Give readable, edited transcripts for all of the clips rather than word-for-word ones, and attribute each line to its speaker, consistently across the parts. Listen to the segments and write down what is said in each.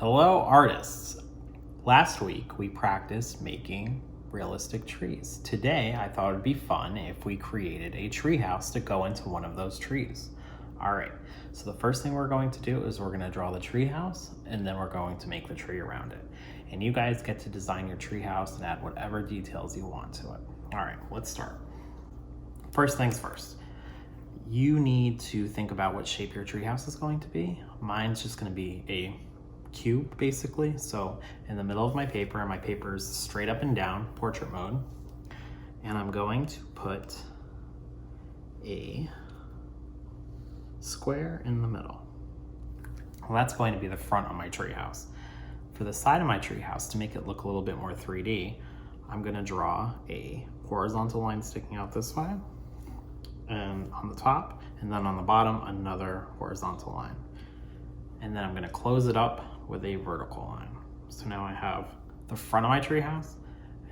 Speaker 1: Hello, artists. Last week we practiced making realistic trees. Today I thought it'd be fun if we created a tree house to go into one of those trees. All right, so the first thing we're going to do is we're going to draw the tree house, and then we're going to make the tree around it. And you guys get to design your tree house and add whatever details you want to it. All right, let's start. First things first. You need to think about what shape your treehouse is going to be. Mine's just going to be a cube, basically. So in the middle of my paper, and my paper is straight up and down, portrait mode, and I'm going to put a square in the middle. Well, that's going to be the front of my treehouse. For the side of my treehouse, to make it look a little bit more 3D, I'm going to draw a horizontal line sticking out this way, and on the top, and then on the bottom, another horizontal line. And then I'm going to close it up with a vertical line. So now I have the front of my treehouse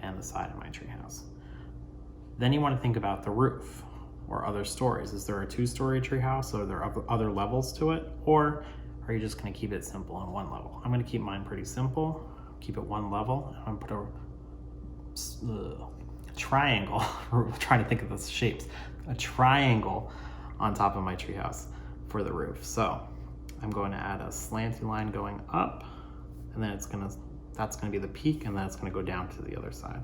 Speaker 1: and the side of my treehouse. Then you want to think about the roof or other stories. Is there a 2-story treehouse? Are there other levels to it? Or are you just going to keep it simple on one level? I'm going to keep mine pretty simple, keep it one level. I'm going to put a triangle, I'm trying to think of the shapes, a triangle on top of my treehouse for the roof. So I'm going to add a slanty line going up, and then that's gonna be the peak, and then it's gonna go down to the other side.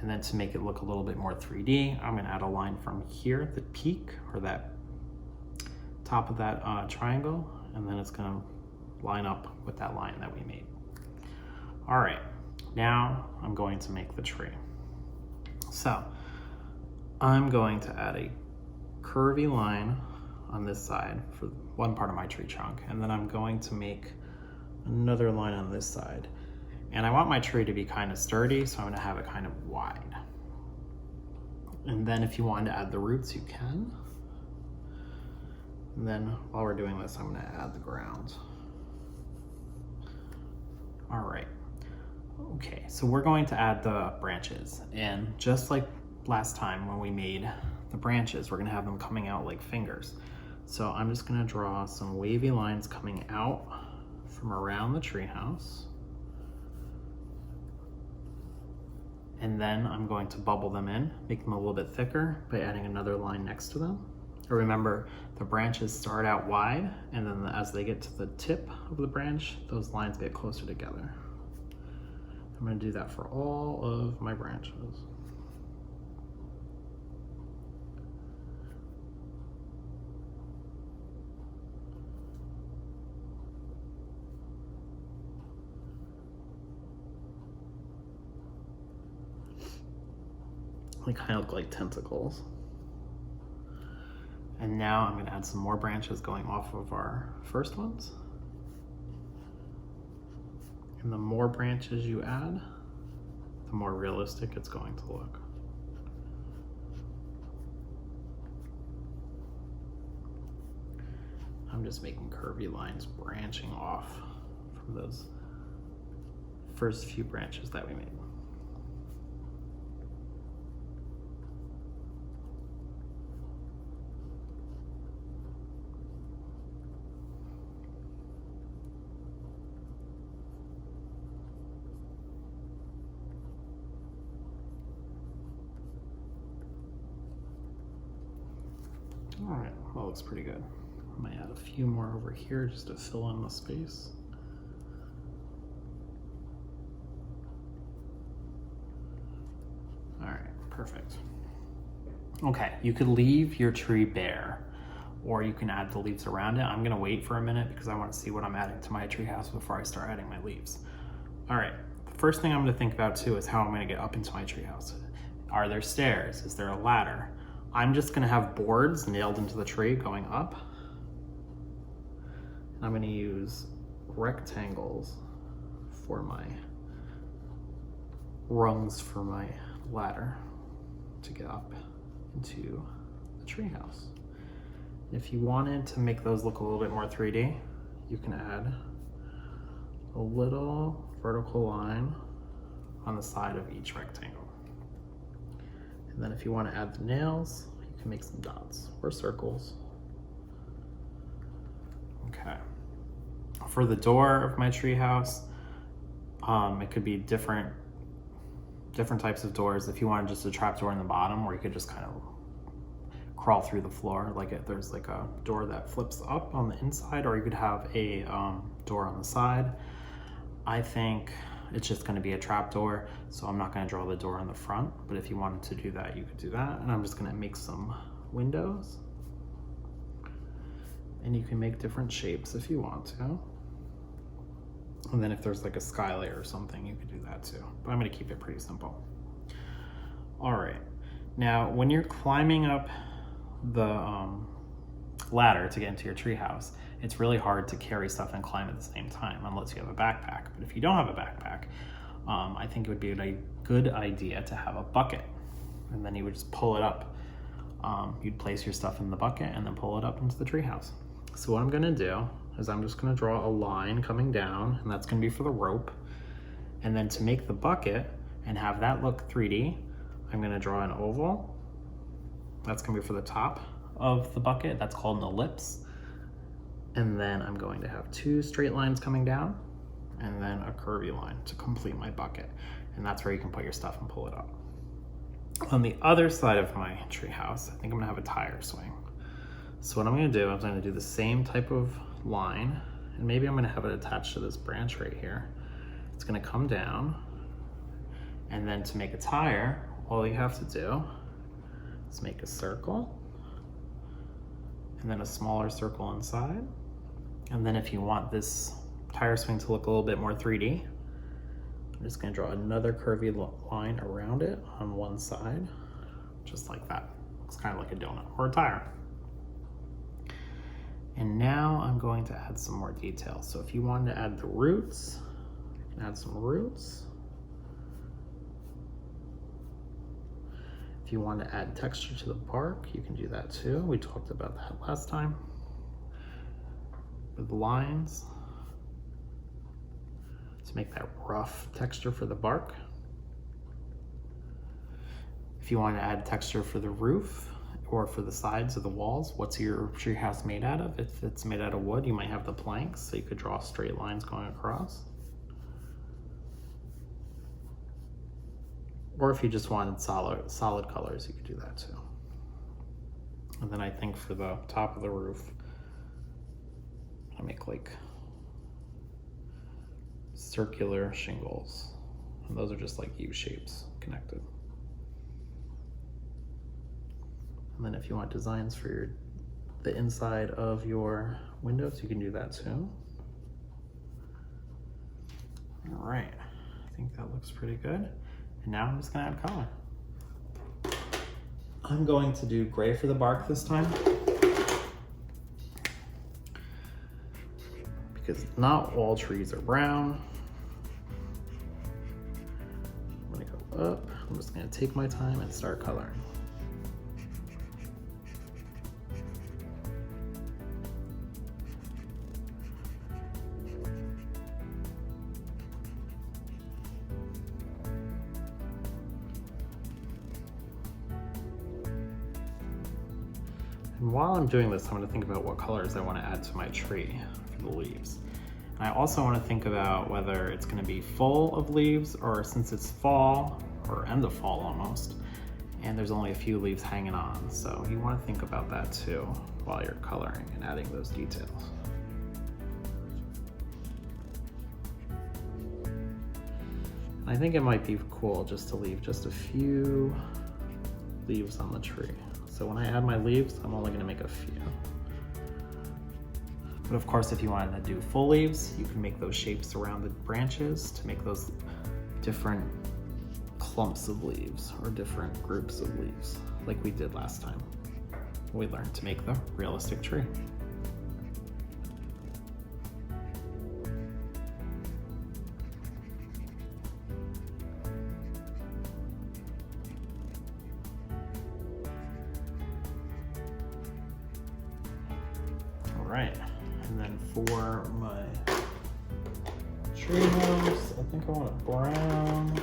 Speaker 1: And then to make it look a little bit more 3D, I'm gonna add a line from here, the peak, or that top of that triangle, and then it's gonna line up with that line that we made. All right, now I'm going to make the tree. So I'm going to add a curvy line on this side for one part of my tree trunk, and then I'm going to make another line on this side. And I want my tree to be kind of sturdy, so I'm going to have it kind of wide. And then if you want to add the roots, you can. And then while we're doing this, I'm going to add the ground. All right. Okay, so we're going to add the branches, and just like last time when we made the branches, we're going to have them coming out like fingers. So I'm just going to draw some wavy lines coming out from around the treehouse, and then I'm going to bubble them in, make them a little bit thicker by adding another line next to them. Remember, the branches start out wide, and then as they get to the tip of the branch, those lines get closer together. I'm going to do that for all of my branches. They kind of look like tentacles. And now I'm going to add some more branches going off of our first ones. And the more branches you add, the more realistic it's going to look. I'm just making curvy lines branching off from those first few branches that we made. All right, that looks pretty good. I might add a few more over here just to fill in the space. All right, perfect. Okay, you could leave your tree bare, or you can add the leaves around it. I'm gonna wait for a minute because I want to see what I'm adding to my tree house before I start adding my leaves. All right, the first thing I'm gonna think about too is how I'm gonna get up into my tree house. Are there stairs? Is there a ladder? I'm just gonna have boards nailed into the tree going up. I'm gonna use rectangles for my rungs for my ladder to get up into the treehouse. If you wanted to make those look a little bit more 3D, you can add a little vertical line on the side of each rectangle. And then if you want to add the nails, you can make some dots or circles. Okay. For the door of my treehouse, it could be different types of doors. If you wanted just a trap door in the bottom where you could just kind of crawl through the floor, like there's like a door that flips up on the inside, or you could have a door on the side. I think it's just going to be a trap door, so I'm not going to draw the door on the front, but if you wanted to do that, you could do that. And I'm just going to make some windows, and you can make different shapes if you want to. And then if there's like a sky layer or something, you could do that too. But I'm going to keep it pretty simple. All right. Now, when you're climbing up the ladder to get into your treehouse, it's really hard to carry stuff and climb at the same time unless you have a backpack. But if you don't have a backpack, I think it would be a good idea to have a bucket. And then you would just pull it up. You'd place your stuff in the bucket and then pull it up into the treehouse. So what I'm going to do is I'm just going to draw a line coming down, and that's going to be for the rope. And then to make the bucket and have that look 3D, I'm going to draw an oval. That's going to be for the top of the bucket. That's called an ellipse. And then I'm going to have 2 straight lines coming down and then a curvy line to complete my bucket. And that's where you can put your stuff and pull it up. On the other side of my treehouse, I think I'm going to have a tire swing. So what I'm going to do is I'm going to do the same type of line, and maybe I'm going to have it attached to this branch right here. It's going to come down, and then to make a tire, all you have to do is make a circle, and then a smaller circle inside. And then if you want this tire swing to look a little bit more 3D, I'm just going to draw another curvy line around it on one side, just like that. Looks kind of like a donut or a tire. And now I'm going to add some more details. So if you wanted to add the roots, you can add some roots. If you want to add texture to the bark, you can do that too. We talked about that last time. With lines to make that rough texture for the bark. If you want to add texture for the roof or for the sides of the walls, what's your treehouse made out of? If it's made out of wood, you might have the planks, so you could draw straight lines going across. Or if you just wanted solid colors, you could do that too. And then I think for the top of the roof, I make like circular shingles. And those are just like U shapes connected. And then if you want designs for the inside of your windows, you can do that too. All right, I think that looks pretty good. And now I'm just gonna add color. I'm going to do gray for the bark this time, because not all trees are brown. I'm gonna go up. I'm just gonna take my time and start coloring. And while I'm doing this, I'm going to think about what colors I want to add to my tree for the leaves. And I also want to think about whether it's going to be full of leaves, or since it's fall, or end of fall almost, and there's only a few leaves hanging on. So you want to think about that too while you're coloring and adding those details. And I think it might be cool just to leave just a few leaves on the tree. So when I add my leaves, I'm only going to make a few. But of course, if you wanted to do full leaves, you can make those shapes around the branches to make those different clumps of leaves or different groups of leaves, like we did last time. We learned to make the realistic tree. Right, and then for my tree house, I think I want it brown.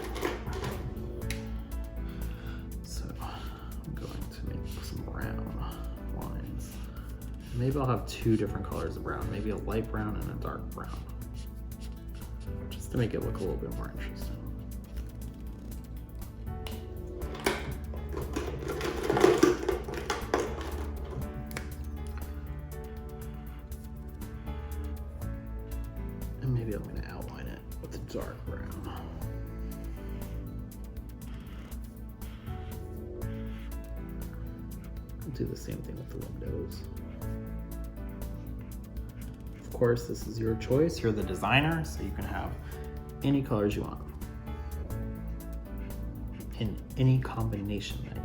Speaker 1: So I'm going to make some brown lines Maybe I'll have two different colors of brown, maybe a light brown and a dark brown, just to make it look a little bit more interesting. And maybe I'm going to outline it with a dark brown. Do the same thing with the windows. Of course, this is your choice. You're the designer, so you can have any colors you want in any combination that you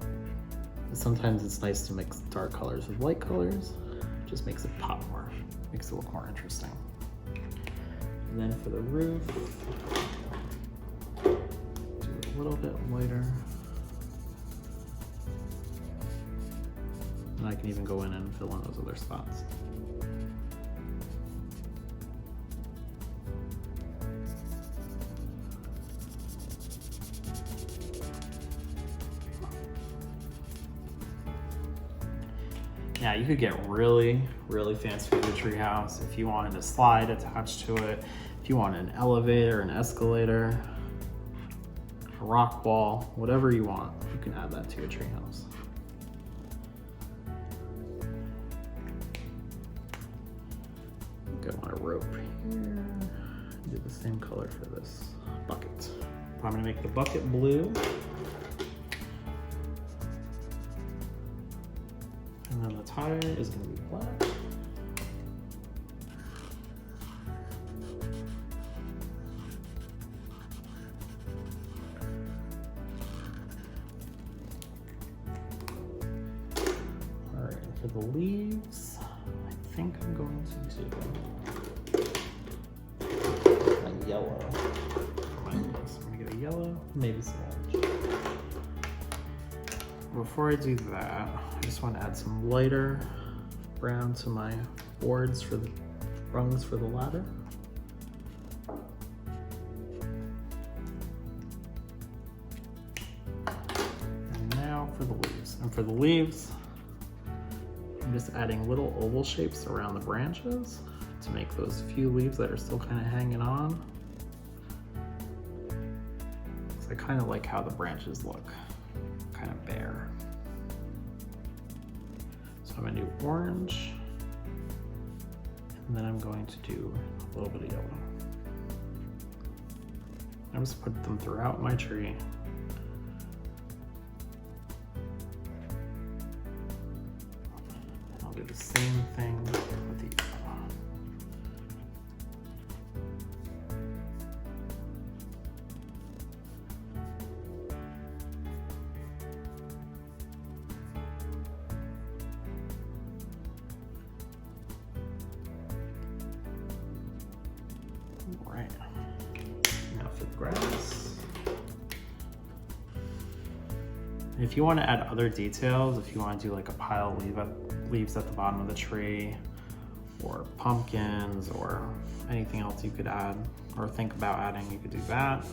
Speaker 1: want. Sometimes it's nice to mix dark colors with light colors. It just makes it pop more, makes it look more interesting. And then for the roof, do it a little bit lighter. And I can even go in and fill in those other spots. Now you could get really, really fancy with your treehouse if you wanted a slide attached to it, if you wanted an elevator, an escalator, a rock wall, whatever you want, you can add that to your treehouse. I want a rope here. Do the same color for this bucket. I'm gonna make the bucket blue. And then the tire is gonna be black. All right, for the leaves, I think I'm going to do a yellow. I'm gonna get a yellow, maybe some orange. Before I do that, I just want to add some lighter brown to my boards for the rungs for the ladder. And now for the leaves. And for the leaves, I'm just adding little oval shapes around the branches to make those few leaves that are still kind of hanging on. So I kind of like how the branches look, kind of bare. So I'm gonna do orange, and then I'm going to do a little bit of yellow. I'm just put them throughout my tree. I'll do the same thing with the yellow. Right, now for the grass. And if you want to add other details, if you want to do like a pile of leaves at the bottom of the tree, or pumpkins, or anything else you could add or think about adding, you could do that.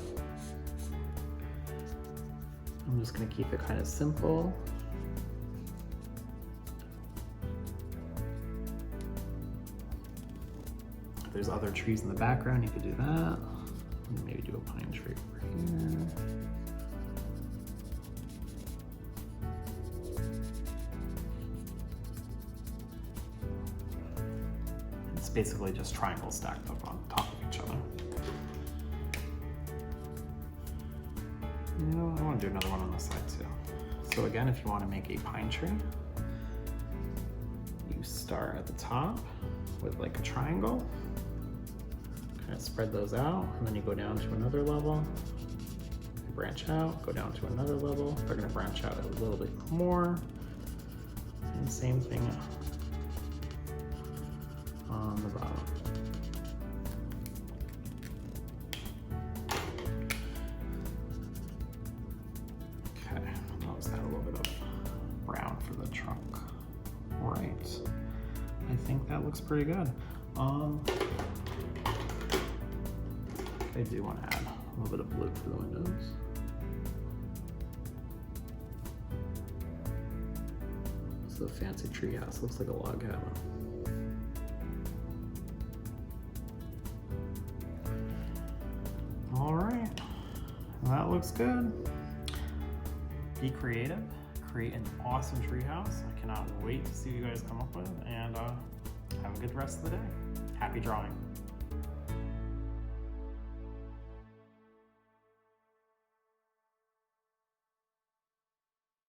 Speaker 1: I'm just going to keep it kind of simple. If there's other trees in the background, you could do that. Maybe do a pine tree over here. It's basically just triangles stacked up on top of each other. You know, I want to do another one on the side too. So again, if you want to make a pine tree, you start at the top with like a triangle, kind of spread those out, and then you go down to another level, branch out, go down to another level. They're going to branch out a little bit more, and same thing on the bottom. Okay, I'll just add a little bit of brown for the trunk. Right, I think that looks pretty good. I do want to add a little bit of blue for the windows. This is a fancy treehouse. Looks like a log cabin. All right, that looks good. Be creative, create an awesome treehouse. I cannot wait to see what you guys come up with, and have a good rest of the day. Happy drawing.